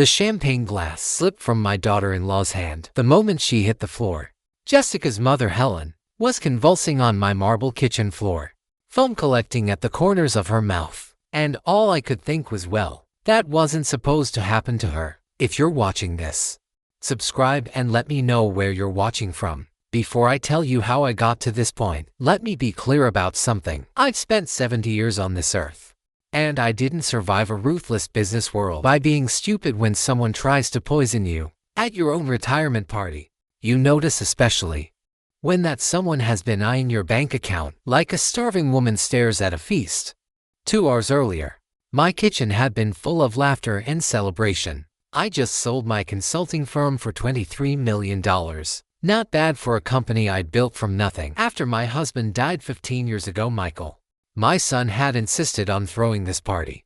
The champagne glass slipped from my daughter-in-law's hand the moment she hit the floor. Jessica's mother, Helen, was convulsing on my marble kitchen floor, foam collecting at the corners of her mouth. And all I could think was, well, that wasn't supposed to happen to her. If you're watching this, subscribe and let me know where you're watching from. Before I tell you how I got to this point, let me be clear about something. I've spent 70 years on this earth, and I didn't survive a ruthless business world by being stupid when someone tries to poison you at your own retirement party. You notice especially when that someone has been eyeing your bank account like a starving woman stares at a feast. 2 hours earlier, my kitchen had been full of laughter and celebration. I just sold my consulting firm for $23 million. Not bad for a company I'd built from nothing. After my husband died 15 years ago, Michael, my son, had insisted on throwing this party.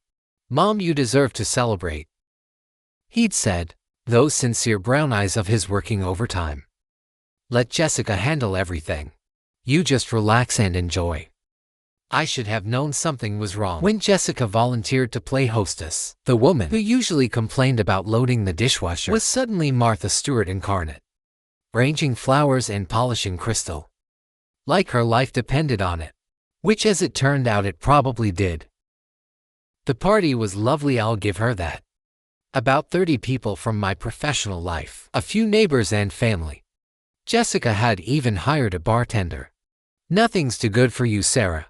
"Mom, you deserve to celebrate," he'd said, those sincere brown eyes of his working overtime. "Let Jessica handle everything. You just relax and enjoy." I should have known something was wrong when Jessica volunteered to play hostess. The woman who usually complained about loading the dishwasher was suddenly Martha Stewart incarnate, arranging flowers and polishing crystal, like her life depended on it, which, as it turned out, it probably did. The party was lovely, I'll give her that. About 30 people from my professional life, a few neighbors and family. Jessica had even hired a bartender. "Nothing's too good for you, Sarah,"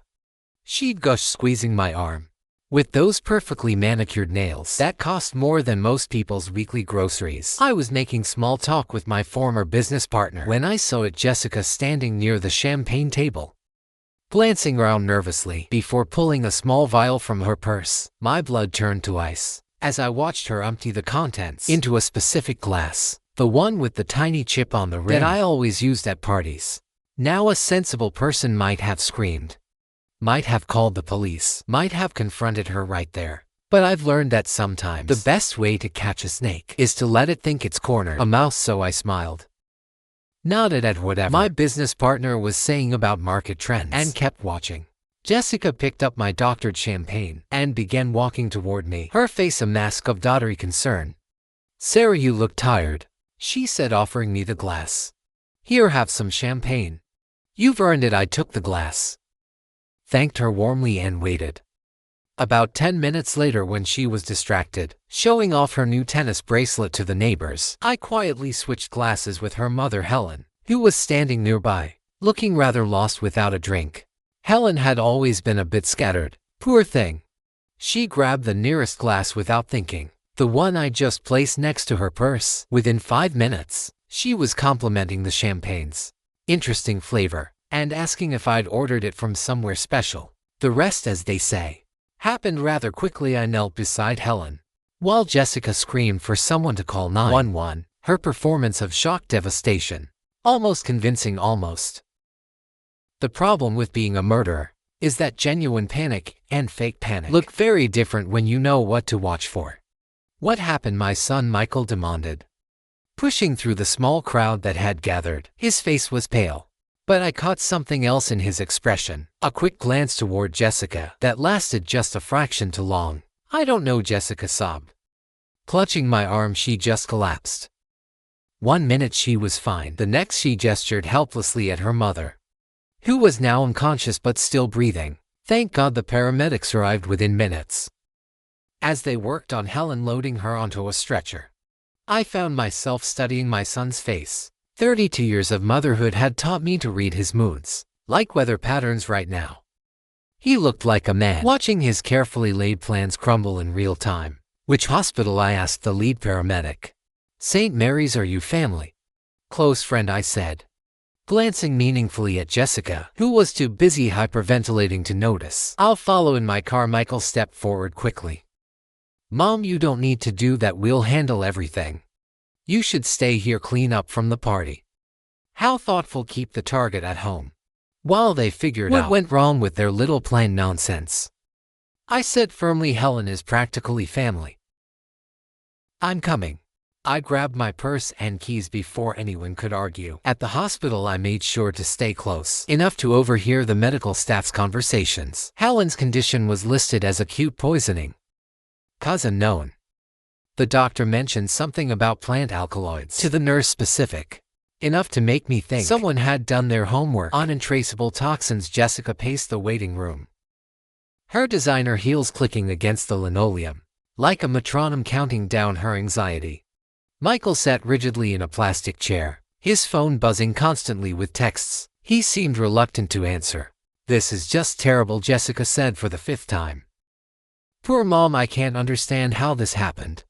she'd gush, squeezing my arm. With those perfectly manicured nails that cost more than most people's weekly groceries. I was making small talk with my former business partner when I saw Jessica standing near the champagne table, glancing around nervously before pulling a small vial from her purse. My blood turned to ice as I watched her empty the contents into a specific glass, the one with the tiny chip on the rim that I always used at parties. Now a sensible person might have screamed, might have called the police, might have confronted her right there. But I've learned that sometimes the best way to catch a snake is to let it think it's cornered a mouse, so I smiled, nodded at whatever my business partner was saying about market trends, and kept watching. Jessica picked up my doctored champagne and began walking toward me, her face a mask of daughterly concern. "Sarah, you look tired," she said, offering me the glass. "Here, have some champagne. You've earned it." I took the glass, thanked her warmly, and waited. About 10 minutes later, when she was distracted, showing off her new tennis bracelet to the neighbors, I quietly switched glasses with her mother, Helen, who was standing nearby, looking rather lost without a drink. Helen had always been a bit scattered. Poor thing. She grabbed the nearest glass without thinking, the one I just placed next to her purse. Within 5 minutes, she was complimenting the champagne's interesting flavor and asking if I'd ordered it from somewhere special. The rest, as they say, happened rather quickly. I knelt beside Helen while Jessica screamed for someone to call 911, her performance of shock devastation almost convincing. Almost. The problem with being a murderer is that genuine panic and fake panic look very different when you know what to watch for. "What happened?" my son Michael demanded, pushing through the small crowd that had gathered. His face was pale, but I caught something else in his expression, a quick glance toward Jessica that lasted just a fraction too long. "I don't know," Jessica sobbed, clutching my arm. She just collapsed. 1 minute she was fine. The next she gestured helplessly at her mother, who was now unconscious but still breathing. Thank God the paramedics arrived within minutes. As they worked on Helen, loading her onto a stretcher, I found myself studying my son's face. 32 years of motherhood had taught me to read his moods, like weather patterns. Right now, he looked like a man watching his carefully laid plans crumble in real time. "Which hospital?" I asked the lead paramedic. "St. Mary's." "Are you family?" "Close friend," I said, glancing meaningfully at Jessica, who was too busy hyperventilating to notice. "I'll follow in my car." Michael stepped forward quickly. "Mom, you don't need to do that. We'll handle everything. You should stay here, clean up from the party." How thoughtful. Keep the target at home while they figured out what went wrong with their little plan nonsense, I said firmly. "Helen is practically family." "I'm coming." I grabbed my purse and keys before anyone could argue. At the hospital, I made sure to stay close enough to overhear the medical staff's conversations. Helen's condition was listed as acute poisoning, cause unknown. The doctor mentioned something about plant alkaloids to the nurse specific. Enough to make me think someone had done their homework on untraceable toxins. Jessica paced the waiting room, her designer heels clicking against the linoleum, like a metronome counting down her anxiety. Michael sat rigidly in a plastic chair, his phone buzzing constantly with texts. He seemed reluctant to answer. "This is just terrible," Jessica said for the 5th time. "Poor Mom, I can't understand how this happened."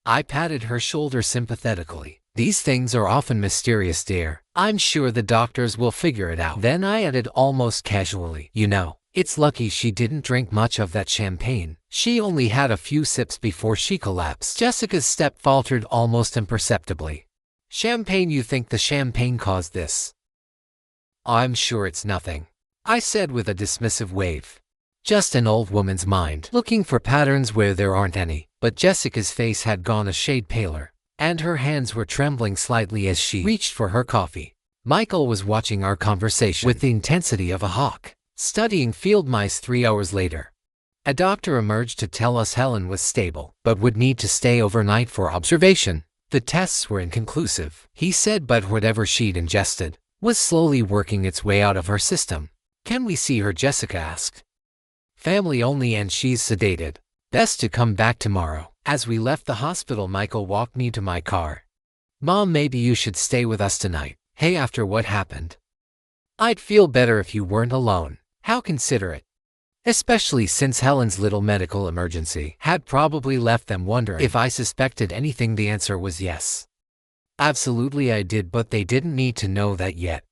I patted her shoulder sympathetically. "These things are often mysterious, dear. I'm sure the doctors will figure it out." Then I added almost casually, "You know, it's lucky she didn't drink much of that champagne. She only had a few sips before she collapsed." Jessica's step faltered almost imperceptibly. "Champagne? You think the champagne caused this?" "I'm sure it's nothing," I said with a dismissive wave. "Just an old woman's mind, looking for patterns where there aren't any." But Jessica's face had gone a shade paler, and her hands were trembling slightly as she reached for her coffee. Michael was watching our conversation with the intensity of a hawk, studying field mice. 3 hours later, a doctor emerged to tell us Helen was stable, but would need to stay overnight for observation. The tests were inconclusive, he said, but whatever she'd ingested was slowly working its way out of her system. "Can we see her?" Jessica asked. "Family only, and she's sedated. Best to come back tomorrow." As we left the hospital, Michael walked me to my car. "Mom, maybe you should stay with us tonight." "Hey, after what happened, I'd feel better if you weren't alone." How considerate. Especially since Helen's little medical emergency had probably left them wondering if I suspected anything. The answer was yes. Absolutely I did, but they didn't need to know that yet.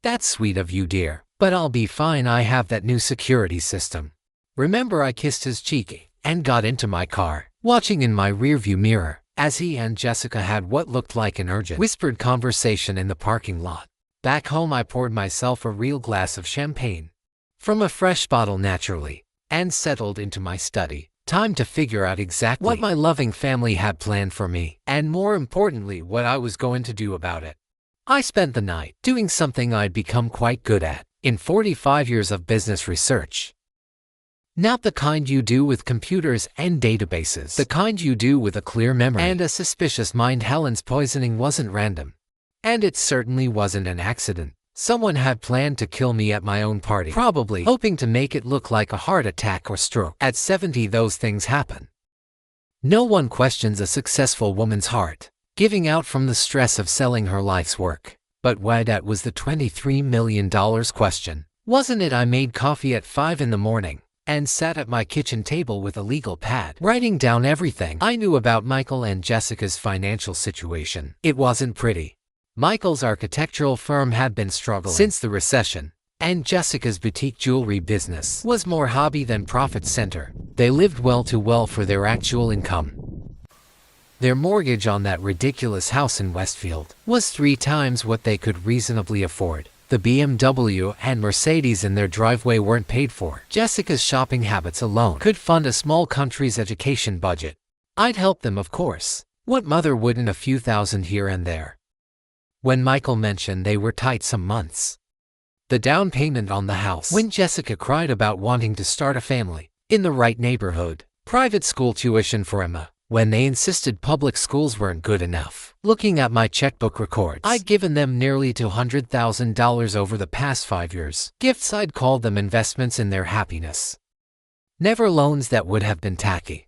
"That's sweet of you, dear. But I'll be fine. I have that new security system." Remember, I kissed his cheek and got into my car, watching in my rearview mirror as he and Jessica had what looked like an urgent, whispered conversation in the parking lot. Back home, I poured myself a real glass of champagne from a fresh bottle, naturally, and settled into my study. Time to figure out exactly what my loving family had planned for me, and more importantly, what I was going to do about it. I spent the night doing something I'd become quite good at in 45 years of business research. Not the kind you do with computers and databases, the kind you do with a clear memory and a suspicious mind. Helen's poisoning wasn't random, and it certainly wasn't an accident. Someone had planned to kill me at my own party, probably hoping to make it look like a heart attack or stroke. At 70, those things happen. No one questions a successful woman's heart giving out from the stress of selling her life's work. But why? That was the $23 million question, wasn't it? I made coffee at 5 in the morning and sat at my kitchen table with a legal pad, writing down everything I knew about Michael and Jessica's financial situation. It wasn't pretty. Michael's architectural firm had been struggling since the recession, and Jessica's boutique jewelry business was more hobby than profit center. They lived well too well for their actual income. Their mortgage on that ridiculous house in Westfield was 3 times what they could reasonably afford. The BMW and Mercedes in their driveway weren't paid for. Jessica's shopping habits alone could fund a small country's education budget. I'd help them, of course. What mother wouldn't? A few thousand here and there. When Michael mentioned they were tight some months, the down payment on the house, when Jessica cried about wanting to start a family in the right neighborhood, private school tuition for Emma, when they insisted public schools weren't good enough. Looking at my checkbook records, I'd given them nearly $200,000 over the past 5 years. Gifts, I'd called them investments in their happiness. Never loans that would have been tacky.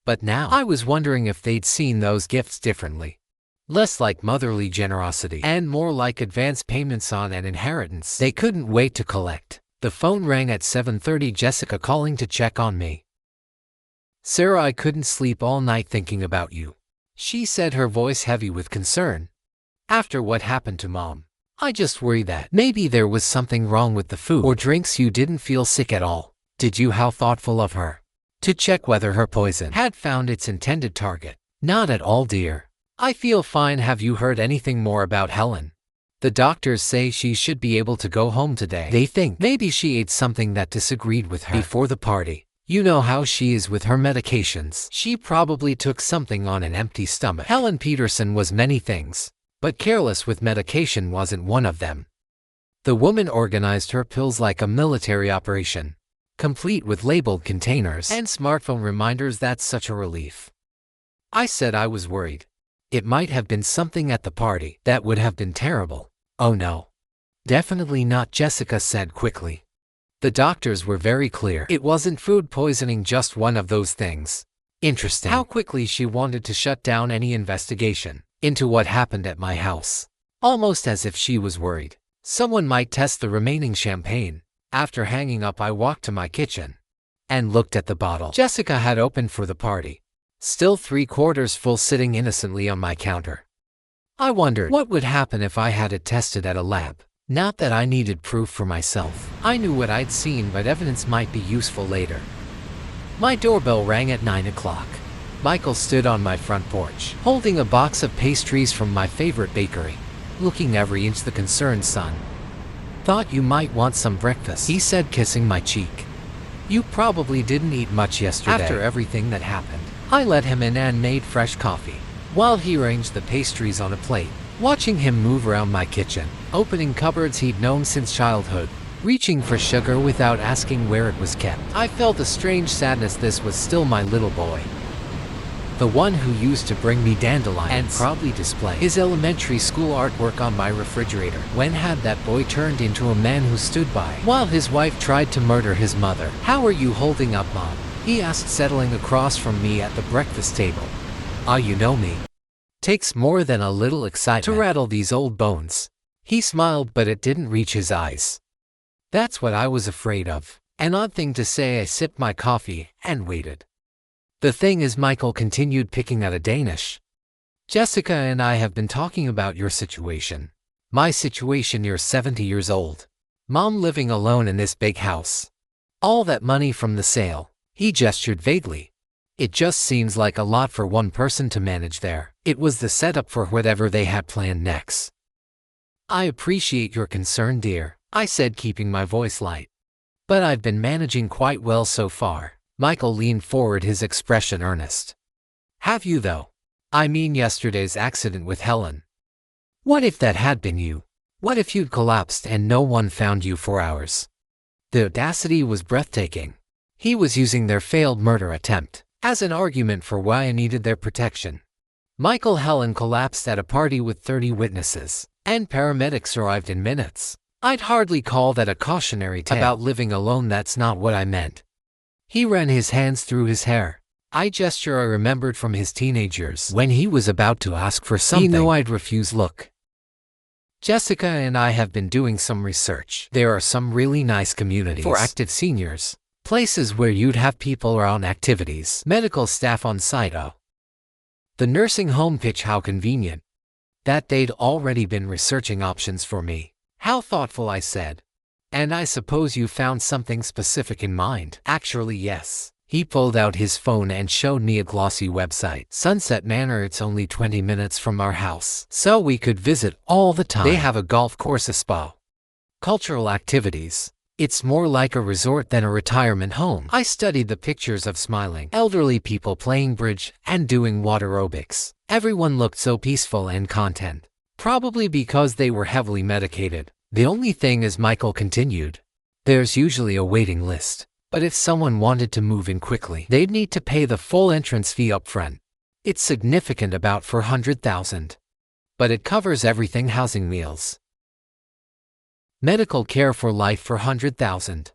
But now I was wondering if they'd seen those gifts differently. Less like motherly generosity and more like advance payments on an inheritance they couldn't wait to collect. The phone rang at 7:30, Jessica calling to check on me. "Sarah, I couldn't sleep all night thinking about you," she said, her voice heavy with concern. "After what happened to Mom, I just worry that maybe there was something wrong with the food or drinks. You didn't feel sick at all, did you?" How thoughtful of her to check whether her poison had found its intended target. "Not at all, dear. I feel fine." "Have you heard anything more about Helen?" "The doctors say she should be able to go home today. They think maybe she ate something that disagreed with her before the party. You know how she is with her medications. She probably took something on an empty stomach." Helen Peterson was many things, but careless with medication wasn't one of them. The woman organized her pills like a military operation, complete with labeled containers and smartphone reminders. That's such a relief. I said I was worried. It might have been something at the party. That would have been terrible. Oh no. Definitely not, Jessica said quickly. The doctors were very clear. It wasn't food poisoning, just one of those things. Interesting how quickly she wanted to shut down any investigation into what happened at my house. Almost as if she was worried someone might test the remaining champagne. After hanging up, I walked to my kitchen and looked at the bottle Jessica had opened for the party, still 3/4 full, sitting innocently on my counter. I wondered what would happen if I had it tested at a lab. Not that I needed proof for myself. I knew what I'd seen, but evidence might be useful later. My doorbell rang at 9 o'clock. Michael stood on my front porch, holding a box of pastries from my favorite bakery, looking every inch the concerned son. Thought you might want some breakfast, he said, kissing my cheek. You probably didn't eat much yesterday. After everything that happened, I let him in and made fresh coffee, while he arranged the pastries on a plate. Watching him move around my kitchen, opening cupboards he'd known since childhood, reaching for sugar without asking where it was kept, I felt a strange sadness. This was still my little boy. The one who used to bring me dandelions and proudly display his elementary school artwork on my refrigerator. When had that boy turned into a man who stood by while his wife tried to murder his mother? How are you holding up, Mom? He asked, settling across from me at the breakfast table. Ah, you know me. Takes more than a little excitement to rattle these old bones. He smiled, but it didn't reach his eyes. That's what I was afraid of. An odd thing to say. I sipped my coffee and waited. The thing is, Michael continued, picking at a Danish. Jessica and I have been talking about your situation. My situation. You're 70 years old. Mom living alone in this big house. All that money from the sale. He gestured vaguely. It just seems like a lot for one person to manage there. It was the setup for whatever they had planned next. I appreciate your concern, dear, I said, keeping my voice light. But I've been managing quite well so far. Michael leaned forward, his expression earnest. Have you, though? I mean, yesterday's accident with Helen. What if that had been you? What if you'd collapsed and no one found you for hours? The audacity was breathtaking. He was using their failed murder attempt as an argument for why I needed their protection. Michael, Helen collapsed at a party with 30 witnesses, and paramedics arrived in minutes. I'd hardly call that a cautionary tale about living alone. That's not what I meant. He ran his hands through his hair. I gesture I remembered from his teenage years, when he was about to ask for something he knew I'd refuse. Look, Jessica and I have been doing some research. There are some really nice communities for active seniors. Places where you'd have people around, activities, medical staff on site. Oh, the nursing home pitch, how convenient. That they'd already been researching options for me. How thoughtful, I said. And I suppose you found something specific in mind. Actually, yes. He pulled out his phone and showed me a glossy website. Sunset Manor. It's only 20 minutes from our house, so we could visit all the time. They have a golf course, a spa, cultural activities. It's more like a resort than a retirement home. I studied the pictures of smiling elderly people playing bridge and doing water aerobics. Everyone looked so peaceful and content. Probably because they were heavily medicated. The only thing is, Michael continued, there's usually a waiting list. But if someone wanted to move in quickly, they'd need to pay the full entrance fee up front. It's significant, about $400,000. But it covers everything: housing, meals, medical care for life. $400,000.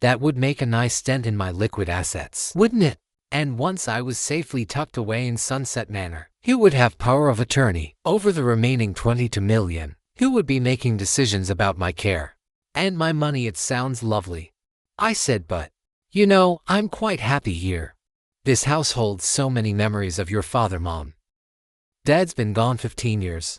That would make a nice dent in my liquid assets, wouldn't it? And once I was safely tucked away in Sunset Manor, who would have power of attorney over the remaining $22 million? Who would be making decisions about my care and my money? It sounds lovely, I said, but, you know, I'm quite happy here. This house holds so many memories of your father, Mom. Dad's been gone 15 years.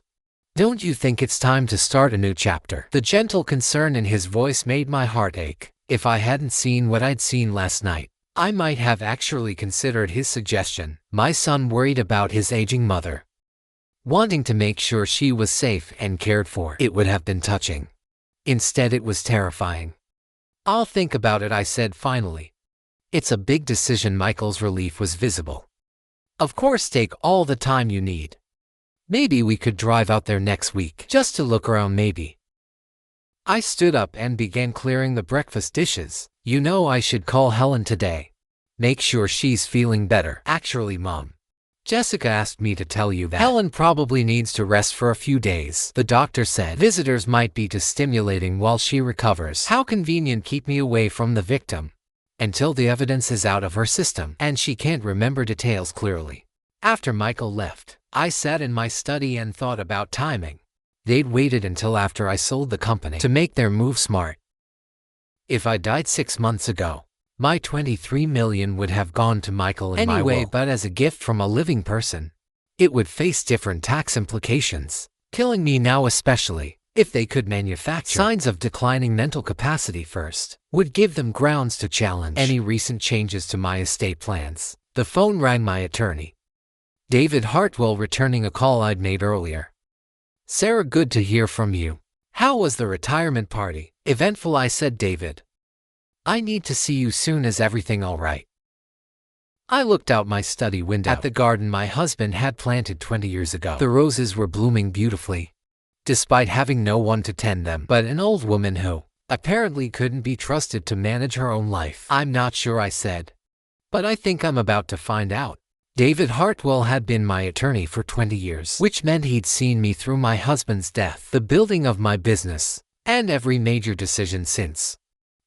Don't you think it's time to start a new chapter? The gentle concern in his voice made my heart ache. If I hadn't seen what I'd seen last night, I might have actually considered his suggestion. My son worried about his aging mother, wanting to make sure she was safe and cared for. It would have been touching. Instead, it was terrifying. I'll think about it, I said finally. It's a big decision. Michael's relief was visible. Of course, take all the time you need. Maybe we could drive out there next week, just to look around, maybe. I stood up and began clearing the breakfast dishes. You know, I should call Helen today. Make sure she's feeling better. Actually, Mom, Jessica asked me to tell you that Helen probably needs to rest for a few days. The doctor said visitors might be too stimulating while she recovers. How convenient. Keep me away from the victim until the evidence is out of her system and she can't remember details clearly. After Michael left, I sat in my study and thought about timing. They'd waited until after I sold the company to make their move smart. If I died 6 months ago, my $23 million would have gone to Michael in my will, but as a gift from a living person, it would face different tax implications, killing me now especially. If they could manufacture signs of declining mental capacity first, would give them grounds to challenge any recent changes to my estate plans. The phone rang. My attorney, David Hartwell, returning a call I'd made earlier. Sarah, good to hear from you. How was the retirement party? Eventful, I said. David, I need to see you soon. Is everything all right? I looked out my study window at the garden my husband had planted 20 years ago. The roses were blooming beautifully, despite having no one to tend them but an old woman who apparently couldn't be trusted to manage her own life. I'm not sure, I said, but I think I'm about to find out. David Hartwell had been my attorney for 20 years, which meant he'd seen me through my husband's death, the building of my business, and every major decision since.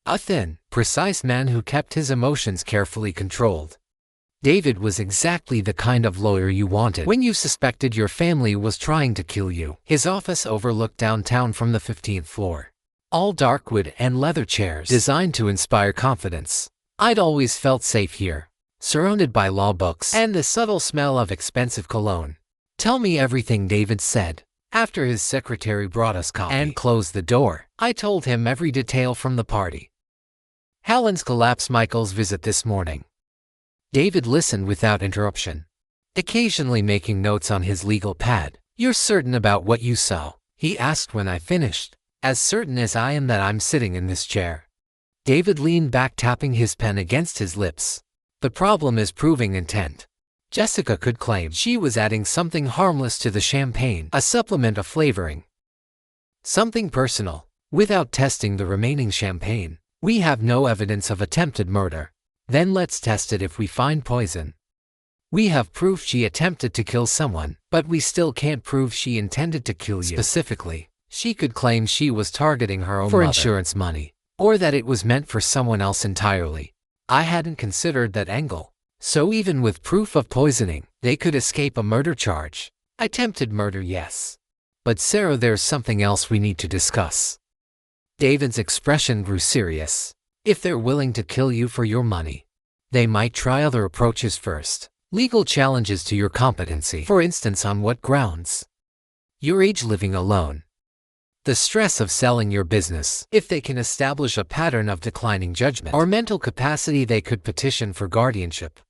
A thin, precise man who kept his emotions carefully controlled. David was exactly the kind of lawyer you wanted when you suspected your family was trying to kill you. His office overlooked downtown from the 15th floor. All dark wood and leather chairs designed to inspire confidence. I'd always felt safe here, surrounded by law books and the subtle smell of expensive cologne. Tell me everything, David said, after his secretary brought us coffee and closed the door. I told him every detail from the party. Helen's collapse, Michael's visit this morning. David listened without interruption, occasionally making notes on his legal pad. You're certain about what you saw? He asked when I finished. As certain as I am that I'm sitting in this chair. David leaned back, tapping his pen against his lips. The problem is proving intent. Jessica could claim she was adding something harmless to the champagne, a supplement of flavoring, something personal, without testing the remaining champagne. We have no evidence of attempted murder. Then let's test it. If we find poison, we have proof she attempted to kill someone, but we still can't prove she intended to kill you. Specifically, she could claim she was targeting her own mother for insurance money, or that it was meant for someone else entirely. I hadn't considered that angle. So even with proof of poisoning, they could escape a murder charge. Attempted murder, yes. But Sarah, there's something else we need to discuss. David's expression grew serious. If they're willing to kill you for your money, they might try other approaches first. Legal challenges to your competency. For instance, on what grounds? Your age, living alone, the stress of selling your business. If they can establish a pattern of declining judgment or mental capacity, they could petition for guardianship.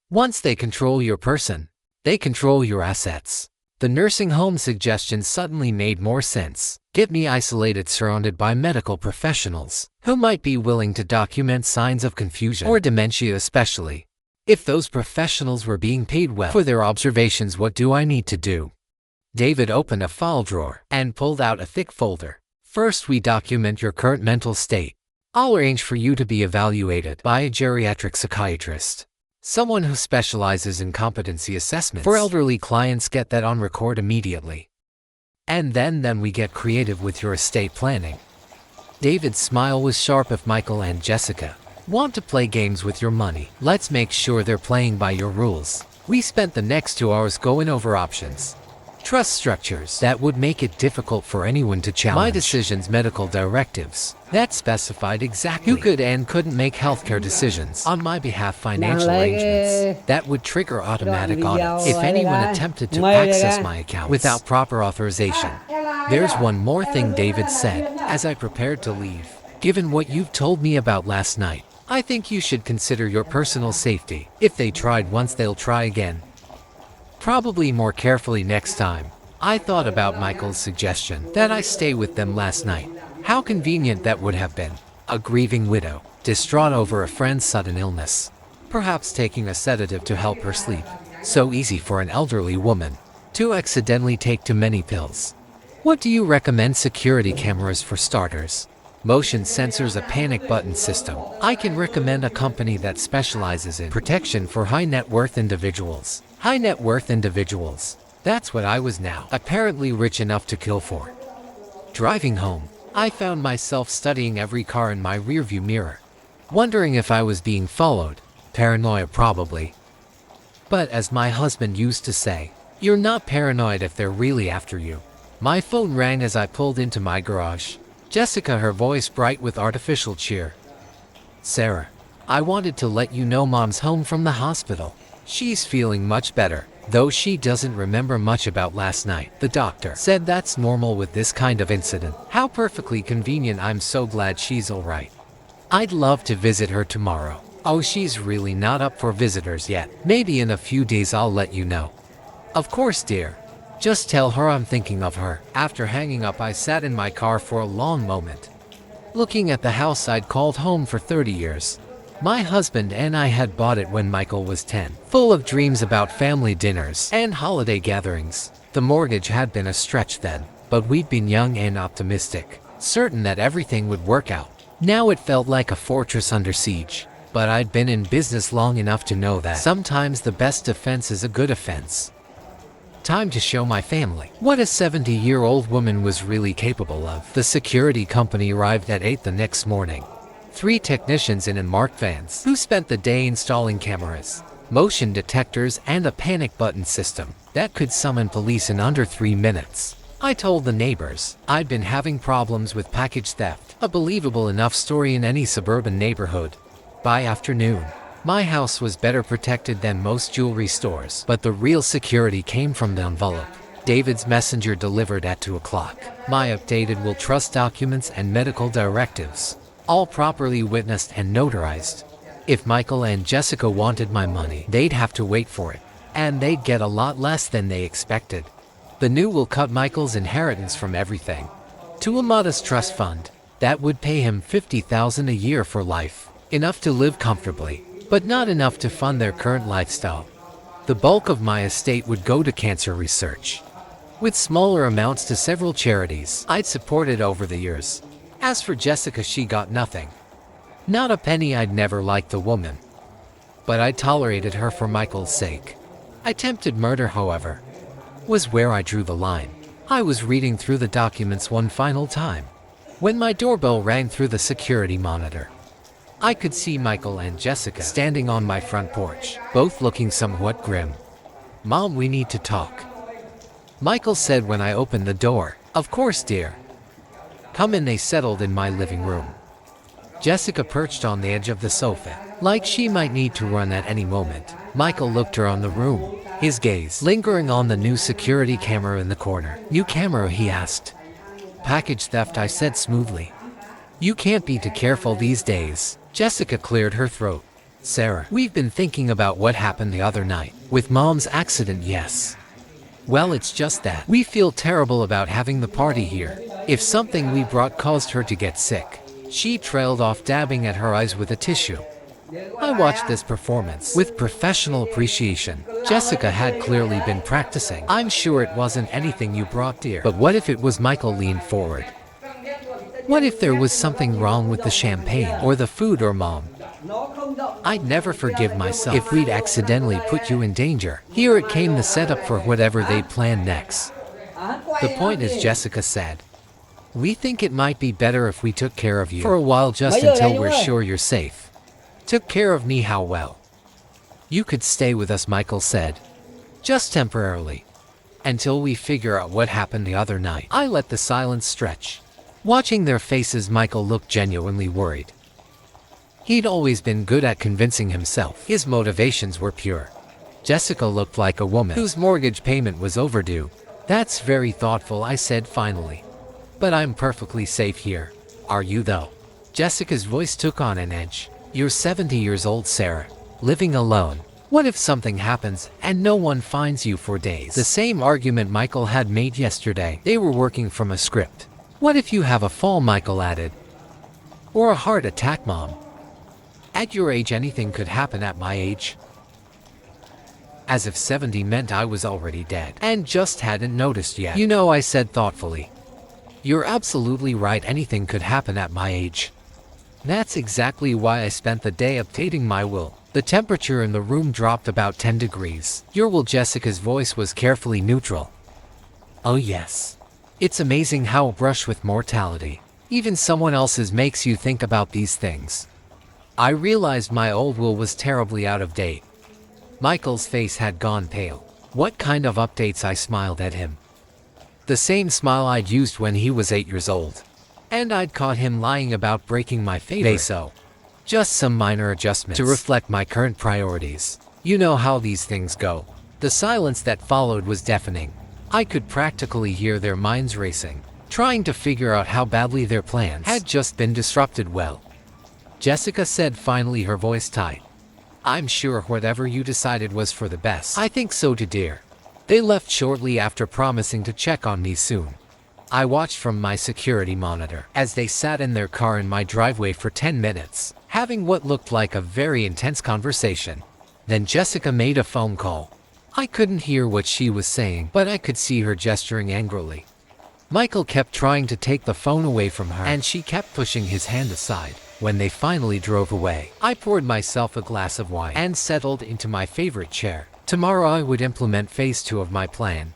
Once they control your person, they control your assets. The nursing home suggestion suddenly made more sense. Get me isolated, surrounded by medical professionals who might be willing to document signs of confusion or dementia, especially if those professionals were being paid well for their observations. What do I need to do? David opened a file drawer and pulled out a thick folder. First, we document your current mental state. I'll arrange for you to be evaluated by a geriatric psychiatrist, someone who specializes in competency assessments for elderly clients. Get that on record immediately. And then we get creative with your estate planning. David's smile was sharp. If Michael and Jessica want to play games with your money, let's make sure they're playing by your rules. We spent the next 2 hours going over options, trust structures that would make it difficult for anyone to challenge my decisions, medical directives that specified exactly who could and couldn't make healthcare decisions on my behalf, financial arrangements that would trigger automatic audits if anyone attempted to access my account without proper authorization. There's one more thing, David said as I prepared to leave. Given what you've told me about last night, I think you should consider your personal safety. If they tried once, they'll try again. Probably more carefully next time. I thought about Michael's suggestion that I stay with them last night. How convenient that would have been. A grieving widow, distraught over a friend's sudden illness, perhaps taking a sedative to help her sleep. So easy for an elderly woman to accidentally take too many pills. What do you recommend? Security cameras for starters. Motion sensors, a panic button system. I can recommend a company that specializes in protection for high net worth individuals. High net worth individuals. That's what I was now, apparently rich enough to kill for. Driving home, I found myself studying every car in my rearview mirror, wondering if I was being followed. Paranoia probably. But as my husband used to say, you're not paranoid if they're really after you. My phone rang as I pulled into my garage. Jessica, her voice bright with artificial cheer. Sarah, I wanted to let you know Mom's home from the hospital. She's feeling much better, though she doesn't remember much about last night. The doctor said that's normal with this kind of incident. How perfectly convenient. I'm so glad she's all right. I'd love to visit her tomorrow. Oh, she's really not up for visitors yet. Maybe in a few days I'll let you know. Of course, dear. Just tell her I'm thinking of her. After hanging up, I sat in my car for a long moment, looking at the house I'd called home for 30 years. My husband and I had bought it when Michael was 10, full of dreams about family dinners and holiday gatherings. The mortgage had been a stretch then, but we'd been young and optimistic, certain that everything would work out. Now it felt like a fortress under siege, but I'd been in business long enough to know that sometimes the best defense is a good offense. Time to show my family what a 70-year-old woman was really capable of. The security company arrived at 8 the next morning. 3 technicians in unmarked vans who spent the day installing cameras, motion detectors, and a panic button system that could summon police in under 3 minutes. I told the neighbors I'd been having problems with package theft, a believable enough story in any suburban neighborhood. By afternoon, my house was better protected than most jewelry stores, but the real security came from the envelope David's messenger delivered at 2 o'clock. My updated will trust documents and medical directives, all properly witnessed and notarized. If Michael and Jessica wanted my money, they'd have to wait for it, and they'd get a lot less than they expected. The new will cut Michael's inheritance from everything to a modest trust fund that would pay him $50,000 a year for life, enough to live comfortably, but not enough to fund their current lifestyle. The bulk of my estate would go to cancer research, with smaller amounts to several charities I'd supported over the years. As for Jessica, she got nothing. Not a penny. I'd never liked the woman, but I tolerated her for Michael's sake. Attempted murder, however, was where I drew the line. I was reading through the documents one final time when my doorbell rang through the security monitor. I could see Michael and Jessica standing on my front porch, both looking somewhat grim. Mom, we need to talk, Michael said when I opened the door. Of course, dear. Come in. They settled in my living room. Jessica perched on the edge of the sofa, like she might need to run at any moment. Michael looked around the room, his gaze lingering on the new security camera in the corner. New camera, he asked. Package theft, I said smoothly. You can't be too careful these days. Jessica cleared her throat. Sarah, we've been thinking about what happened the other night with Mom's accident. Yes. Well, it's just that we feel terrible about having the party here. If something we brought caused her to get sick. She trailed off, dabbing at her eyes with a tissue. I watched this performance with professional appreciation. Jessica had clearly been practicing. I'm sure it wasn't anything you brought, dear. But what if it was? Michael leaned forward. What if there was something wrong with the champagne or the food or Mom? I'd never forgive myself if we'd accidentally put you in danger. Here it came, the setup for whatever they planned next. The point is, Jessica said, we think it might be better if we took care of you for a while, just until we're sure you're safe. Took care of me? How? Well, you could stay with us, Michael said. Just temporarily. Until we figure out what happened the other night. I let the silence stretch. Watching their faces, Michael looked genuinely worried. He'd always been good at convincing himself his motivations were pure. Jessica looked like a woman whose mortgage payment was overdue. That's very thoughtful, I said finally. But I'm perfectly safe here. Are you though? Jessica's voice took on an edge. You're 70 years old, Sarah, living alone. What if something happens and no one finds you for days? The same argument Michael had made yesterday. They were working from a script. What if you have a fall, Michael added. Or a heart attack, Mom. At your age, anything could happen. At my age? As if 70 meant I was already dead and just hadn't noticed yet. You know, I said thoughtfully. You're absolutely right. Anything could happen at my age. That's exactly why I spent the day updating my will. The temperature in the room dropped about 10 degrees. Jessica's voice was carefully neutral. Oh yes. It's amazing how a brush with mortality, even someone else's, makes you think about these things. I realized my old will was terribly out of date. Michael's face had gone pale. What kind of updates? I smiled at him. The same smile I'd used when he was 8 years old. And I'd caught him lying about breaking my favorite vase. Just some minor adjustments to reflect my current priorities. You know how these things go. The silence that followed was deafening. I could practically hear their minds racing, trying to figure out how badly their plans had just been disrupted. Well, Jessica said finally, her voice tight. I'm sure whatever you decided was for the best. I think so too, dear. They left shortly after, promising to check on me soon. I watched from my security monitor as they sat in their car in my driveway for 10 minutes, having what looked like a very intense conversation. Then Jessica made a phone call. I couldn't hear what she was saying, but I could see her gesturing angrily. Michael kept trying to take the phone away from her, and she kept pushing his hand aside. When they finally drove away, I poured myself a glass of wine and settled into my favorite chair. Tomorrow I would implement phase 2 of my plan.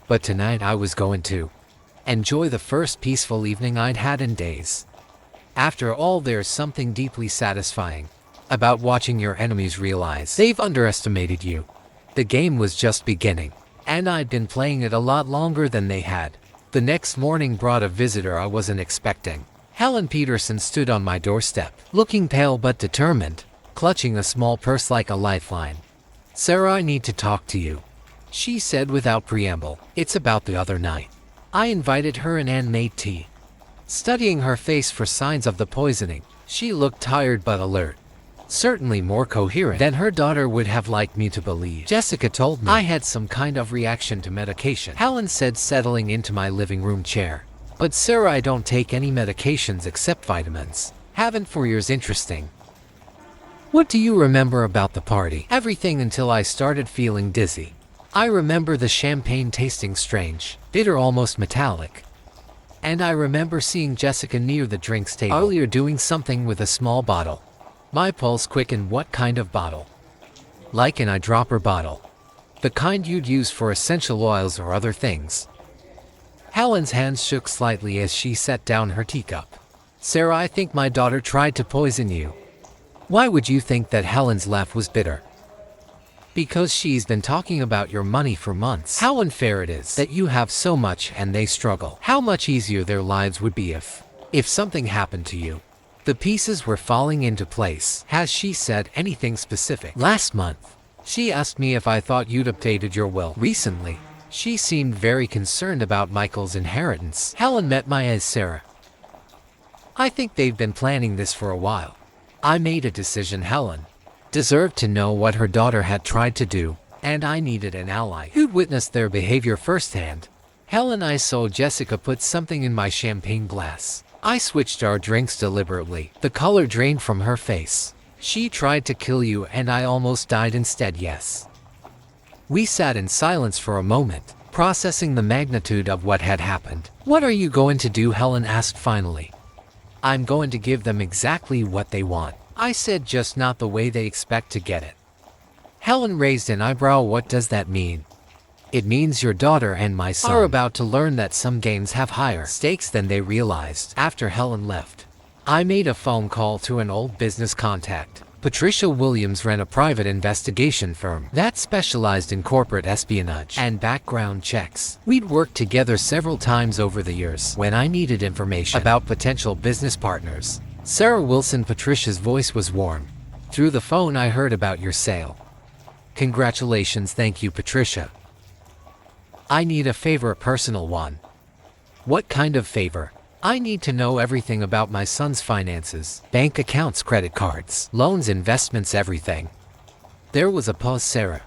But tonight I was going to enjoy the first peaceful evening I'd had in days. After all, there's something deeply satisfying about watching your enemies realize they've underestimated you. The game was just beginning, and I'd been playing it a lot longer than they had. The next morning brought a visitor I wasn't expecting. Helen Peterson stood on my doorstep, looking pale but determined, clutching a small purse like a lifeline. Sarah, I need to talk to you, she said without preamble. It's about the other night. I invited her in and made tea. Studying her face for signs of the poisoning, she looked tired but alert. Certainly more coherent than her daughter would have liked me to believe. Jessica told me I had some kind of reaction to medication, Helen said, settling into my living room chair. But Sarah, I don't take any medications except vitamins. Haven't for years. Interesting. What do you remember about the party? Everything until I started feeling dizzy. I remember the champagne tasting strange, bitter, almost metallic. And I remember seeing Jessica near the drinks table earlier doing something with a small bottle. My pulse quickened. What kind of bottle? Like an eyedropper bottle. The kind you'd use for essential oils or other things. Helen's hands shook slightly as she set down her teacup. Sarah, I think my daughter tried to poison you. Why would you think that? Helen's laugh was bitter. Because she's been talking about your money for months. How unfair it is that you have so much and they struggle. How much easier their lives would be if something happened to you. The pieces were falling into place. Has she said anything specific? Last month, she asked me if I thought you'd updated your will recently. She seemed very concerned about Michael's inheritance. Helen met my eyes. Sarah, I think they've been planning this for a while. I made a decision. Helen deserved to know what her daughter had tried to do, and I needed an ally who'd witnessed their behavior firsthand. Helen, I saw Jessica put something in my champagne glass. I switched our drinks deliberately. The color drained from her face. She tried to kill you and I almost died instead. Yes. We sat in silence for a moment, processing the magnitude of what had happened. What are you going to do? Helen asked finally. I'm going to give them exactly what they want, I said, just not the way they expect to get it. Helen raised an eyebrow. What does that mean? It means your daughter and my son are about to learn that some games have higher stakes than they realized. After Helen left, I made a phone call to an old business contact. Patricia Williams ran a private investigation firm that specialized in corporate espionage and background checks. We'd worked together several times over the years when I needed information about potential business partners. Sarah Wilson. Patricia's voice was warm. Through the phone I heard about your sale. Congratulations. Thank you, Patricia. I need a favor, a personal one. What kind of favor? I need to know everything about my son's finances, bank accounts, credit cards, loans, investments, everything. There was a pause. Sarah,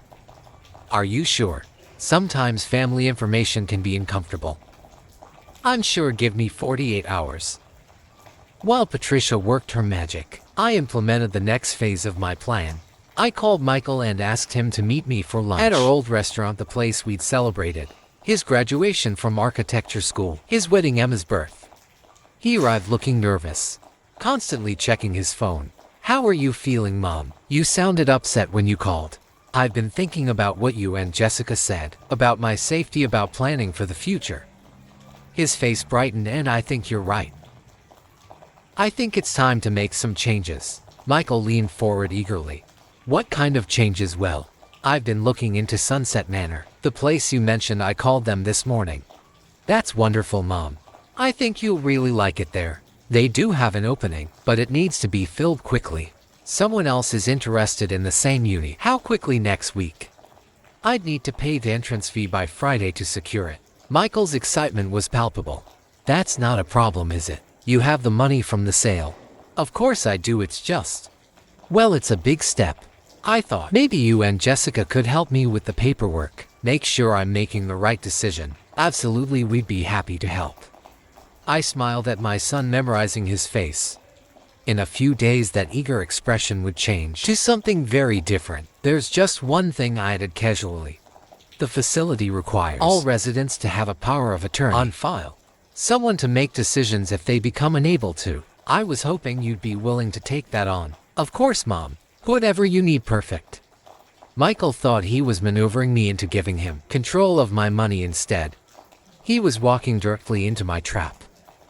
are you sure? Sometimes family information can be uncomfortable. I'm sure. Give me 48 hours. While Patricia worked her magic, I implemented the next phase of my plan. I called Michael and asked him to meet me for lunch at our old restaurant, the place we'd celebrated his graduation from architecture school, his wedding, Emma's birth. He arrived looking nervous, constantly checking his phone. How are you feeling, Mom? You sounded upset when you called. I've been thinking about what you and Jessica said, about my safety, about planning for the future. His face brightened. And I think you're right. I think it's time to make some changes. Michael leaned forward eagerly. What kind of changes? Well, I've been looking into Sunset Manor, the place you mentioned. I called them this morning. That's wonderful, Mom. I think you'll really like it there. They do have an opening, but it needs to be filled quickly. Someone else is interested in the same uni. How quickly? Next week. I'd need to pay the entrance fee by Friday to secure it. Michael's excitement was palpable. That's not a problem, is it? You have the money from the sale. Of course I do. It's just... well, it's a big step. I thought maybe you and Jessica could help me with the paperwork. Make sure I'm making the right decision. Absolutely, we'd be happy to help. I smiled at my son, memorizing his face. In a few days that eager expression would change to something very different. There's just one thing, I added casually. The facility requires all residents to have a power of attorney on file. Someone to make decisions if they become unable to. I was hoping you'd be willing to take that on. Of course, Mom. Whatever you need. Perfect. Michael thought he was maneuvering me into giving him control of my money. Instead, he was walking directly into my trap.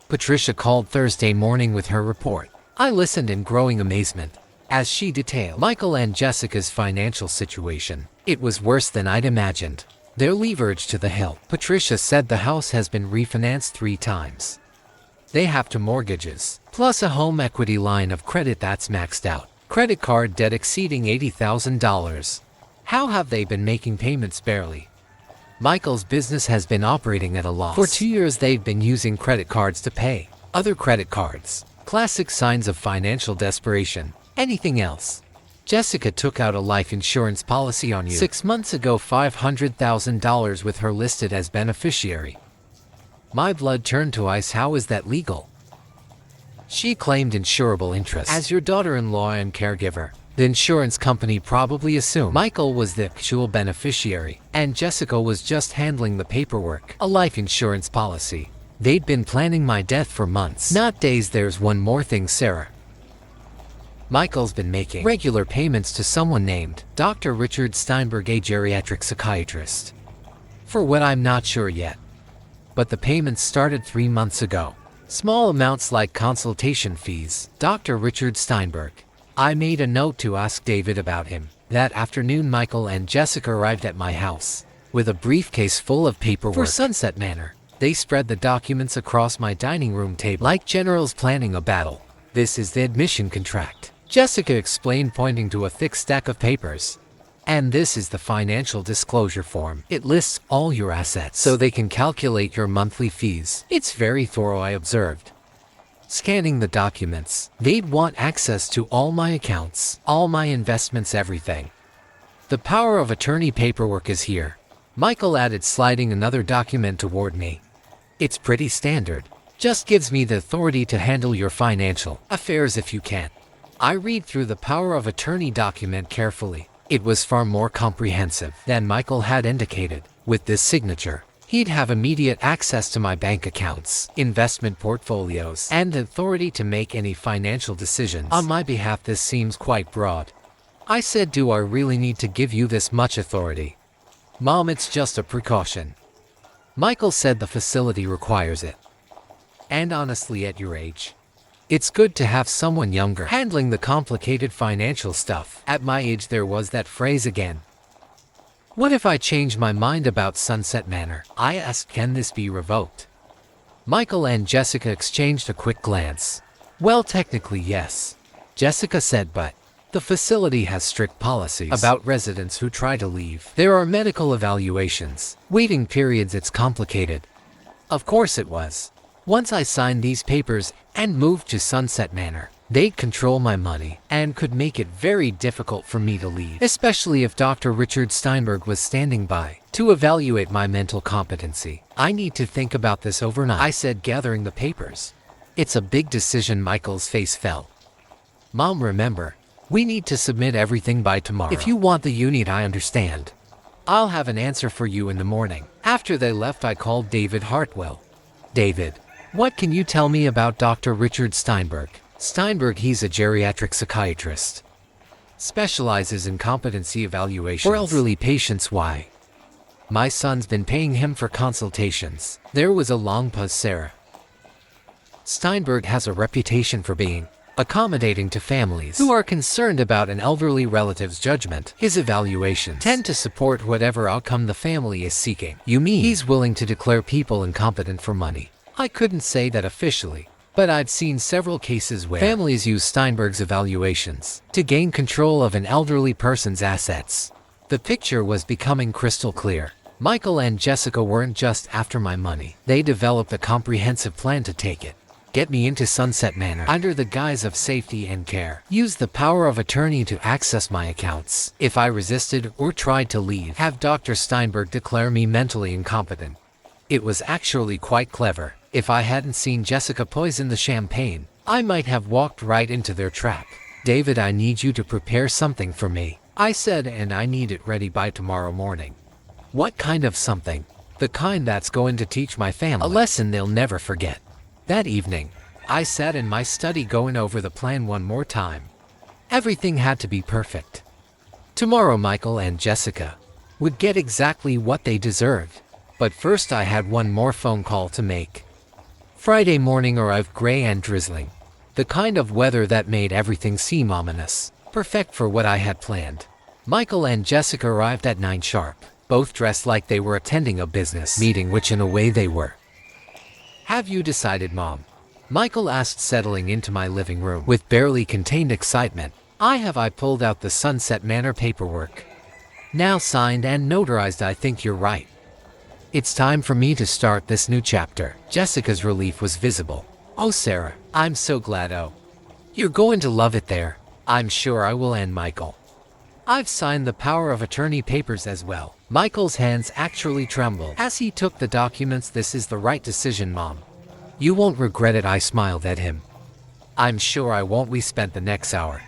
Patricia called Thursday morning with her report. I listened in growing amazement as she detailed Michael and Jessica's financial situation. It was worse than I'd imagined. They're leveraged to the hilt. Patricia said the house has been refinanced 3 times. They have 2 mortgages, plus a home equity line of credit that's maxed out. Credit card debt exceeding $80,000. How have they been making payments? Barely. Michael's business has been operating at a loss. For 2 years they've been using credit cards to pay other credit cards. Classic signs of financial desperation. Anything else? Jessica took out a life insurance policy on you 6 months ago, $500,000 with her listed as beneficiary. My blood turned to ice. How is that legal? She claimed insurable interest. As your daughter-in-law and caregiver, the insurance company probably assumed Michael was the actual beneficiary, and Jessica was just handling the paperwork. A life insurance policy. They'd been planning my death for months, not days. There's one more thing, Sarah. Michael's been making regular payments to someone named Dr. Richard Steinberg, a geriatric psychiatrist. For what, I'm not sure yet. But the payments started 3 months ago. Small amounts like consultation fees. Dr. Richard Steinberg. I made a note to ask David about him. That afternoon Michael and Jessica arrived at my house with a briefcase full of paperwork for Sunset Manor. They spread the documents across my dining room table like generals planning a battle. This is the admission contract, Jessica explained, pointing to a thick stack of papers. And this is the financial disclosure form. It lists all your assets so they can calculate your monthly fees. It's very thorough, I observed. Scanning the documents, they'd want access to all my accounts, all my investments, everything. The power of attorney paperwork is here, Michael added, sliding another document toward me. It's pretty standard. Just gives me the authority to handle your financial affairs if you can. I read through the power of attorney document carefully. It was far more comprehensive than Michael had indicated. With this signature, he'd have immediate access to my bank accounts, investment portfolios, and the authority to make any financial decisions on my behalf. This seems quite broad. I said, do I really need to give you this much authority? Mom, it's just a precaution. Michael said the facility requires it. And honestly, at your age, it's good to have someone younger handling the complicated financial stuff. At my age, there was that phrase again. What if I change my mind about Sunset Manor? I asked, can this be revoked? Michael and Jessica exchanged a quick glance. Well, technically yes, Jessica said, but the facility has strict policies about residents who try to leave. There are medical evaluations, waiting periods. It's complicated. Of course it was. Once I signed these papers and moved to Sunset Manor, they'd control my money and could make it very difficult for me to leave, especially if Dr. Richard Steinberg was standing by to evaluate my mental competency. I need to think about this overnight, I said, gathering the papers. It's a big decision. Michael's face fell. Mom, remember, we need to submit everything by tomorrow. If you want the unit, I understand. I'll have an answer for you in the morning. After they left, I called David Hartwell. David, what can you tell me about Dr. Richard Steinberg? Steinberg, he's a geriatric psychiatrist. Specializes in competency evaluations for elderly patients. Why? My son's been paying him for consultations. There was a long pause. Sarah. Steinberg has a reputation for being accommodating to families who are concerned about an elderly relative's judgment. His evaluations tend to support whatever outcome the family is seeking. You mean he's willing to declare people incompetent for money? I couldn't say that officially, but I've seen several cases where families use Steinberg's evaluations to gain control of an elderly person's assets. The picture was becoming crystal clear. Michael and Jessica weren't just after my money. They developed a comprehensive plan to take it. Get me into Sunset Manor under the guise of safety and care. Use the power of attorney to access my accounts. If I resisted or tried to leave, have Dr. Steinberg declare me mentally incompetent. It was actually quite clever. If I hadn't seen Jessica poison the champagne, I might have walked right into their trap. David, I need you to prepare something for me, I said, and I need it ready by tomorrow morning. What kind of something? The kind that's going to teach my family a lesson they'll never forget. That evening, I sat in my study going over the plan one more time. Everything had to be perfect. Tomorrow Michael and Jessica would get exactly what they deserved. But first I had one more phone call to make. Friday morning arrived gray and drizzling. The kind of weather that made everything seem ominous. Perfect for what I had planned. Michael and Jessica arrived at 9 sharp, both dressed like they were attending a business meeting, which in a way they were. Have you decided, Mom? Michael asked, settling into my living room with barely contained excitement. I pulled out the Sunset Manor paperwork. Now signed and notarized. I think you're right. It's time for me to start this new chapter. Jessica's relief was visible. Oh, Sarah, I'm so glad. Oh, you're going to love it there. I'm sure I will. And Michael, I've signed the power of attorney papers as well. Michael's hands actually trembled as he took the documents. This is the right decision, Mom. You won't regret it. I smiled at him. I'm sure I won't. We spent the next hour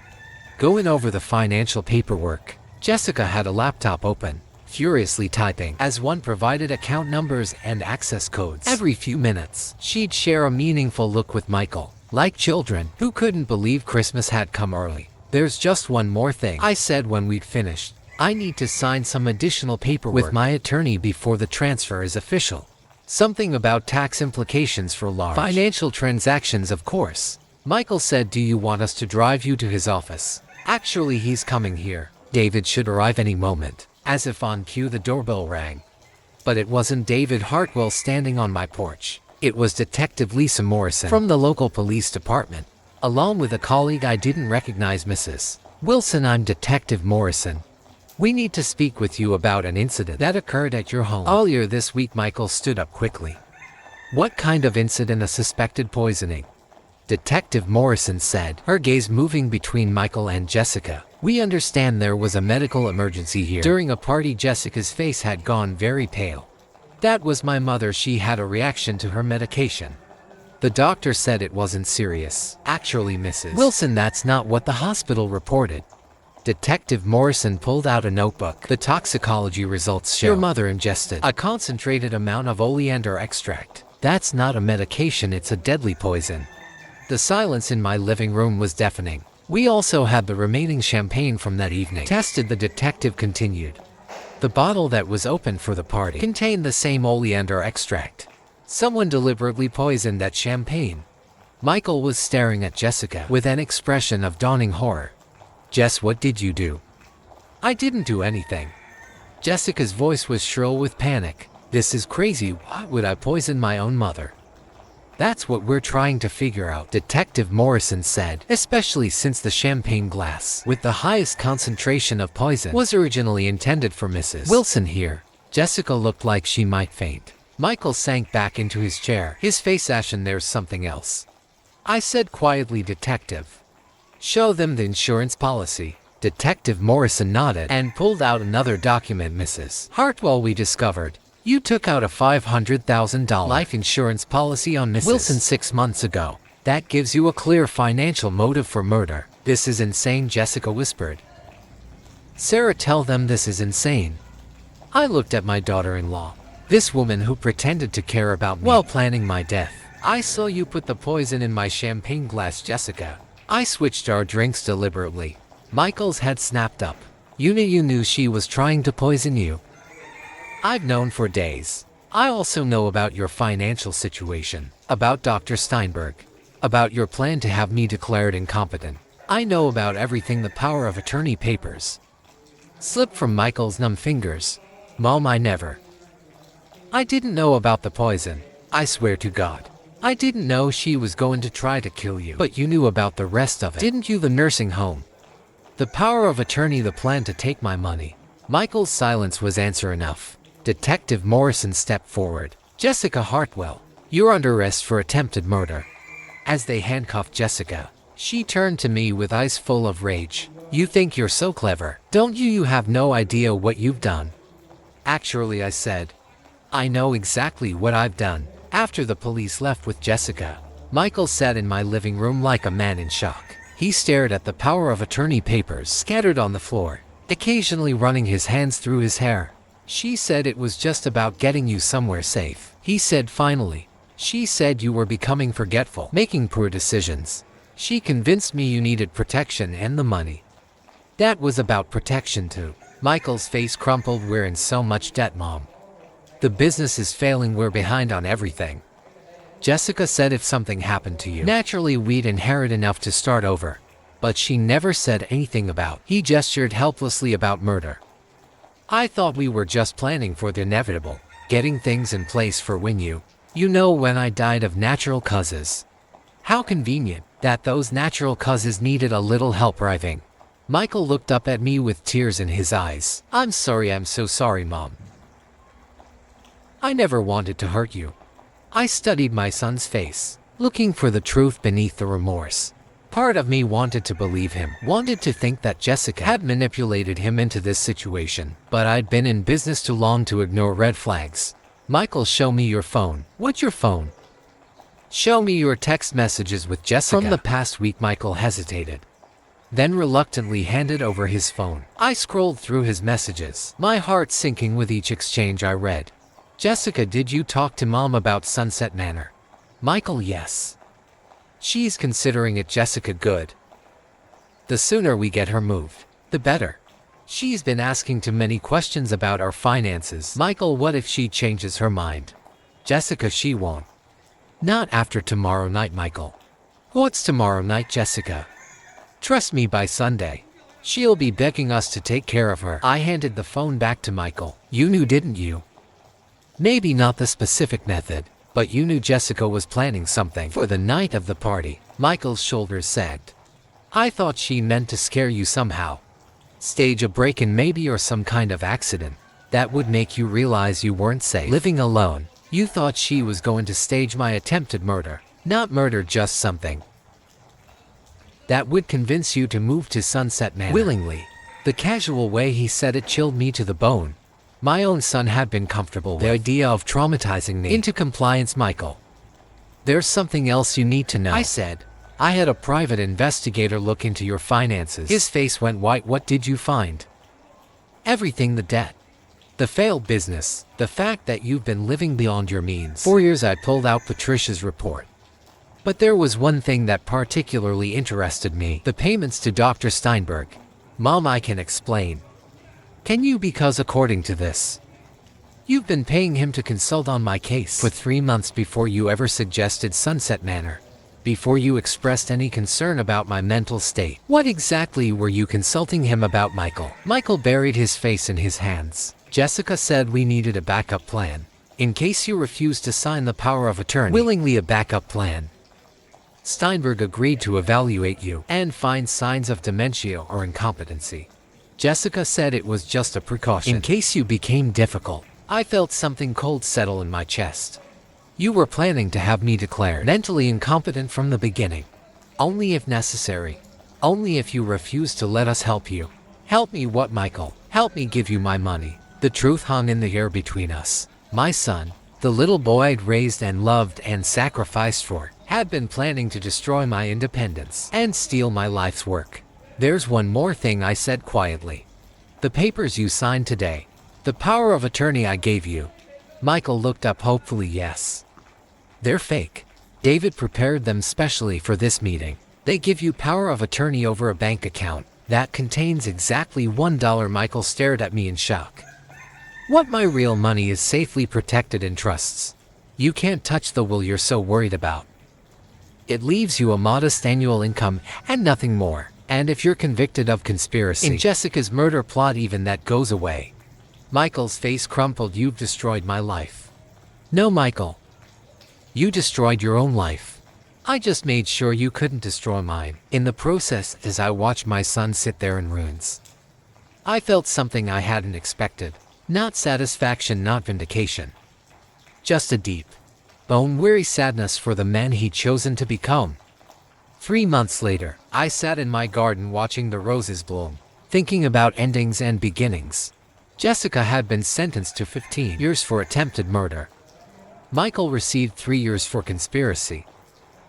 going over the financial paperwork. Jessica had a laptop open, furiously typing as one provided account numbers and access codes. Every few minutes, she'd share a meaningful look with Michael, like children who couldn't believe Christmas had come early. There's just one more thing, I said when we'd finished. I need to sign some additional paperwork with my attorney before the transfer is official. Something about tax implications for large financial transactions, of course. Michael said, do you want us to drive you to his office? Actually, he's coming here. David should arrive any moment. As if on cue, the doorbell rang. But it wasn't David Hartwell standing on my porch. It was Detective Lisa Morrison from the local police department, along with a colleague I didn't recognize. Mrs. Wilson, I'm Detective Morrison. We need to speak with you about an incident that occurred at your home earlier this week. Michael stood up quickly. What kind of incident? A suspected poisoning, Detective Morrison said, her gaze moving between Michael and Jessica. We understand there was a medical emergency here during a party. Jessica's face had gone very pale. That was my mother. She had a reaction to her medication. The doctor said it wasn't serious. Actually, Mrs. Wilson, that's not what the hospital reported. Detective Morrison pulled out a notebook. The toxicology results show your mother ingested a concentrated amount of oleander extract. That's not a medication, it's a deadly poison. The silence in my living room was deafening. We also had the remaining champagne from that evening tested, the detective continued. The bottle that was opened for the party contained the same oleander extract. Someone deliberately poisoned that champagne. Michael was staring at Jessica with an expression of dawning horror. Jess, what did you do? I didn't do anything. Jessica's voice was shrill with panic. This is crazy. Why would I poison my own mother? That's what we're trying to figure out, Detective Morrison said, especially since the champagne glass with the highest concentration of poison was originally intended for Mrs. Wilson here. Jessica looked like she might faint. Michael sank back into his chair, his face ashen. There's something else, I said quietly. Detective, show them the insurance policy. Detective Morrison nodded and pulled out another document. Mrs. Hartwell, we discovered you took out a $500,000 life insurance policy on Mrs. Wilson 6 months ago. That gives you a clear financial motive for murder. This is insane, Jessica whispered. Sarah, tell them this is insane. I looked at my daughter-in-law, this woman who pretended to care about me while planning my death. I saw you put the poison in my champagne glass, Jessica. I switched our drinks deliberately. Michael's head snapped up. You knew she was trying to poison you. I've known for days. I also know about your financial situation, about Dr. Steinberg, about your plan to have me declared incompetent. I know about everything, the power of attorney papers. Slipped from Michael's numb fingers. Mom, I never. I didn't know about the poison. I swear to God. I didn't know she was going to try to kill you. But you knew about the rest of it, didn't you? The nursing home. The power of attorney, the plan to take my money. Michael's silence was answer enough. Detective Morrison stepped forward. Jessica Hartwell, you're under arrest for attempted murder. As they handcuffed Jessica, she turned to me with eyes full of rage. You think you're so clever, don't you? You have no idea what you've done. Actually, I said, I know exactly what I've done. After the police left with Jessica, Michael sat in my living room like a man in shock. He stared at the power of attorney papers scattered on the floor, occasionally running his hands through his hair. She said it was just about getting you somewhere safe. He said finally. She said you were becoming forgetful, making poor decisions. She convinced me you needed protection and the money. That was about protection too. Michael's face crumpled. We're in so much debt, Mom. The business is failing. We're behind on everything. Jessica said if something happened to you, naturally we'd inherit enough to start over. But she never said anything about. He gestured helplessly about murder. I thought we were just planning for the inevitable, getting things in place for when you know, when I died of natural causes. How convenient that those natural causes needed a little help arriving. Michael looked up at me with tears in his eyes. I'm so sorry, Mom. I never wanted to hurt you. I studied my son's face, looking for the truth beneath the remorse. Part of me wanted to believe him, wanted to think that Jessica had manipulated him into this situation, but I'd been in business too long to ignore red flags. Michael, show me your phone. What's your phone? Show me your text messages with Jessica from the past week. Michael hesitated, then reluctantly handed over his phone. I scrolled through his messages, my heart sinking with each exchange I read. Jessica, did you talk to Mom about Sunset Manor? Michael, yes. She's considering it. Jessica, good. The sooner we get her moved, the better. She's been asking too many questions about our finances. Michael, what if she changes her mind? Jessica, she won't. Not after tomorrow night, Michael. What's tomorrow night, Jessica? Trust me, by Sunday, she'll be begging us to take care of her. I handed the phone back to Michael. You knew, didn't you? Maybe not the specific method, but you knew Jessica was planning something for the night of the party. Michael's shoulders sagged. I thought she meant to scare you somehow. Stage a break-in maybe, or some kind of accident that would make you realize you weren't safe living alone. You thought she was going to stage my attempted murder. Not murder, just something that would convince you to move to Sunset Manor willingly. The casual way he said it chilled me to the bone. My own son had been comfortable with the idea of traumatizing me into compliance. Michael, there's something else you need to know, I said. I had a private investigator look into your finances. His face went white. What did you find? Everything. The debt, the failed business, the fact that you've been living beyond your means. 4 years. I pulled out Patricia's report. But there was one thing that particularly interested me. The payments to Dr. Steinberg. Mom, I can explain. Can you? Because according to this, you've been paying him to consult on my case for 3 months before you ever suggested Sunset Manor, before you expressed any concern about my mental state. What exactly were you consulting him about, Michael? Michael buried his face in his hands. Jessica said we needed a backup plan, in case you refused to sign the power of attorney. Willingly, a backup plan. Steinberg agreed to evaluate you and find signs of dementia or incompetency. Jessica said it was just a precaution in case you became difficult. I felt something cold settle in my chest. You were planning to have me declared mentally incompetent from the beginning. Only if necessary. Only if you refuse to let us help you. Help me what, Michael? Help me give you my money. The truth hung in the air between us. My son, the little boy I'd raised and loved and sacrificed for, had been planning to destroy my independence and steal my life's work. There's one more thing, I said quietly. The papers you signed today. The power of attorney I gave you. Michael looked up hopefully. Yes. They're fake. David prepared them specially for this meeting. They give you power of attorney over a bank account that contains exactly $1. Michael stared at me in shock. What? My real money is safely protected in trusts. You can't touch the will you're so worried about. It leaves you a modest annual income and nothing more. And if you're convicted of conspiracy in Jessica's murder plot, even that goes away. Michael's face crumpled. You've destroyed my life. No, Michael. You destroyed your own life. I just made sure you couldn't destroy mine. In the process, as I watched my son sit there in ruins, I felt something I hadn't expected. Not satisfaction, not vindication. Just a deep, bone-weary sadness for the man he'd chosen to become. 3 months later, I sat in my garden watching the roses bloom, thinking about endings and beginnings. Jessica had been sentenced to 15 years for attempted murder. Michael received 3 years for conspiracy,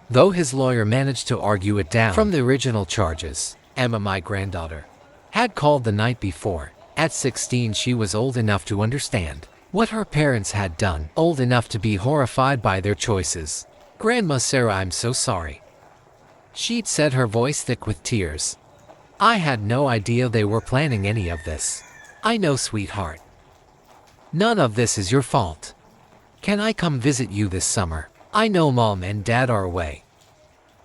though his lawyer managed to argue it down from the original charges. Emma, my granddaughter, had called the night before. At 16, she was old enough to understand what her parents had done, old enough to be horrified by their choices. Grandma Sarah, I'm so sorry, she'd said, her voice thick with tears. I had no idea they were planning any of this. I know, sweetheart. None of this is your fault. Can I come visit you this summer? I know Mom and Dad are away,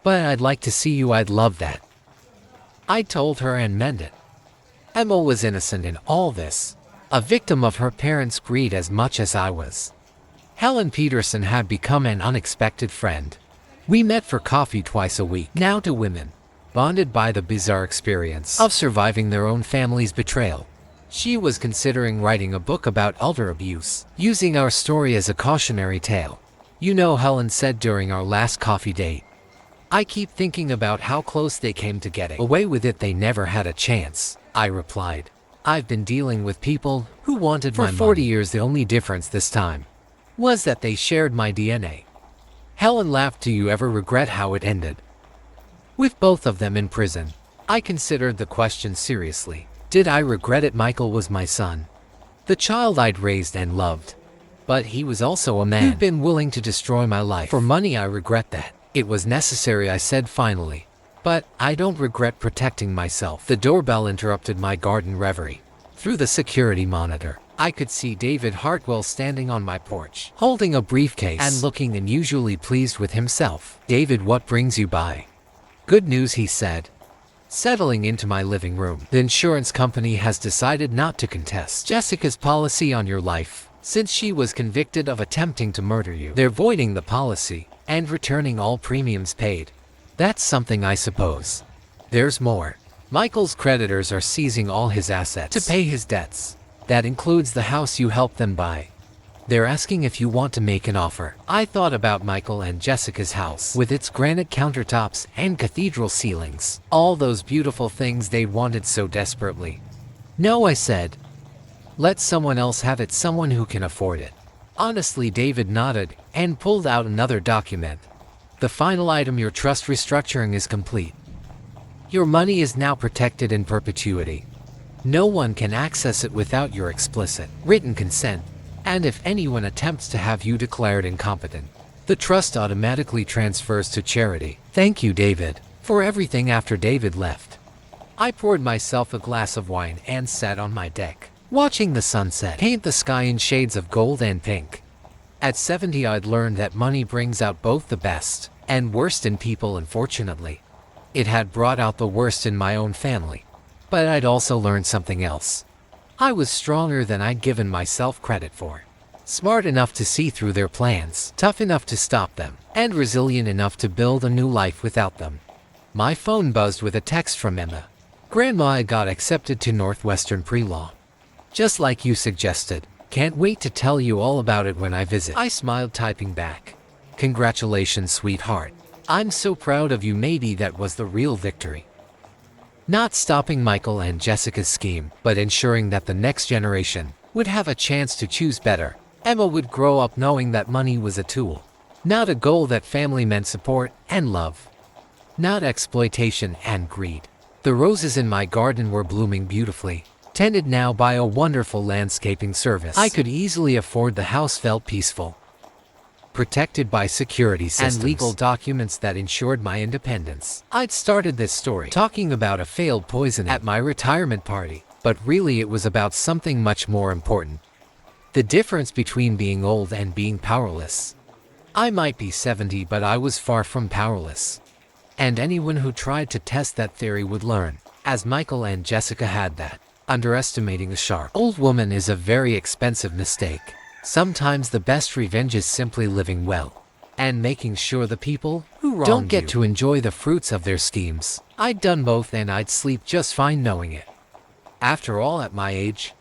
but I'd like to see you. I'd love that. I told her and meant it. Emma was innocent in all this, a victim of her parents' greed as much as I was. Helen Peterson had become an unexpected friend. We met for coffee twice a week. Now two women, bonded by the bizarre experience of surviving their own family's betrayal. She was considering writing a book about elder abuse, using our story as a cautionary tale. You know, Helen said during our last coffee date, I keep thinking about how close they came to getting away with it. They never had a chance, I replied. I've been dealing with people who wanted my money for 40 years. The only difference this time was that they shared my DNA. Helen laughed. Do you ever regret how it ended? With both of them in prison. I considered the question seriously. Did I regret it? Michael was my son, the child I'd raised and loved. But he was also a man who'd been willing to destroy my life for money. I regret that. It was necessary, I said finally. But I don't regret protecting myself. The doorbell interrupted my garden reverie. Through the security monitor, I could see David Hartwell standing on my porch, holding a briefcase and looking unusually pleased with himself. David, what brings you by? Good news, he said, settling into my living room. The insurance company has decided not to contest Jessica's policy on your life, since she was convicted of attempting to murder you. They're voiding the policy and returning all premiums paid. That's something, I suppose. There's more. Michael's creditors are seizing all his assets to pay his debts. That includes the house you helped them buy. They're asking if you want to make an offer. I thought about Michael and Jessica's house, with its granite countertops and cathedral ceilings. All those beautiful things they wanted so desperately. No, I said. Let someone else have it, someone who can afford it. Honestly, David nodded and pulled out another document. The final item, your trust restructuring is complete. Your money is now protected in perpetuity. No one can access it without your explicit, written consent. And if anyone attempts to have you declared incompetent, the trust automatically transfers to charity. Thank you, David, for everything. After David left, I poured myself a glass of wine and sat on my deck, watching the sunset paint the sky in shades of gold and pink. At 70, I'd learned that money brings out both the best and worst in people. Unfortunately, it had brought out the worst in my own family. But I'd also learned something else. I was stronger than I'd given myself credit for. Smart enough to see through their plans, tough enough to stop them, and resilient enough to build a new life without them. My phone buzzed with a text from Emma. Grandma, I got accepted to Northwestern Pre-Law. Just like you suggested. Can't wait to tell you all about it when I visit. I smiled, typing back. Congratulations, sweetheart. I'm so proud of you. Maybe that was the real victory. Not stopping Michael and Jessica's scheme, but ensuring that the next generation would have a chance to choose better. Emma would grow up knowing that money was a tool, not a goal. That family meant support and love, not exploitation and greed. The roses in my garden were blooming beautifully, tended now by a wonderful landscaping service. I could easily afford the house. Felt peaceful. protected by security systems and legal documents that ensured my independence. I'd started this story talking about a failed poisoning at my retirement party, but really it was about something much more important. The difference between being old and being powerless. I might be 70, but I was far from powerless. And anyone who tried to test that theory would learn, as Michael and Jessica had, that underestimating a sharp old woman is a very expensive mistake. Sometimes the best revenge is simply living well and making sure the people who wronged don't get to enjoy the fruits of their schemes. I'd done both and I'd sleep just fine knowing it. After all, at my age,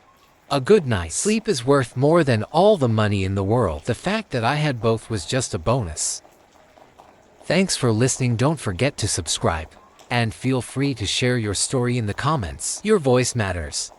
a good night's sleep is worth more than all the money in the world. The fact that I had both was just a bonus. Thanks for listening. Don't forget to subscribe and feel free to share your story in the comments. Your voice matters.